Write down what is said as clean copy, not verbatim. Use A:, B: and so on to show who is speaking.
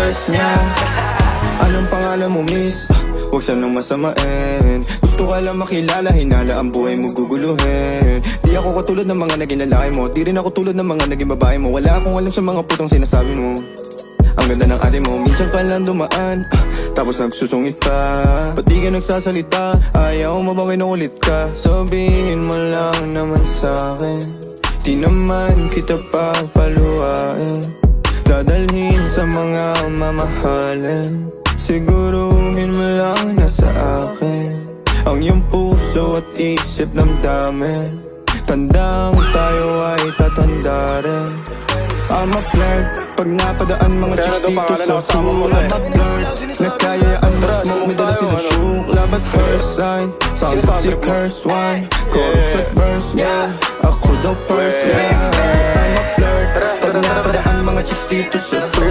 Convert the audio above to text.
A: first niya. Anong pangalan mo, miss? Huwag sanang masamain. Gusto ka lang makilala, hinala ang buhay mo guguluhin. Di ako katulad ng mga naging lalaki mo, di rin ako tulad ng mga naging babae mo. Wala akong alam sa mga putong sinasabi mo. Ang ganda ng ate mo, minsan ka lang dumaan, tapos nagsusungit pa. Ba't di ka nagsasalita? Ayaw mo bang kinukulit ka? Sabihin mo lang naman sa'kin, di naman kita papaluhain. Dadalhin sa mga mamahalin. Siguruhin mo lang na sa akin ang iyong puso at isip damdamin. Tandang tayo ay tatanda rin. I'm a flirt, pag napadaan mga chicks dito sa pool. I'm a flirt, nagkayaan mas mo, may dala sila shook. Love at first sight, sound of the curse one. Chorus at verse, yeah, ako daw first, yeah. I'm a flirt, pag napadaan mga chicks dito sa pool.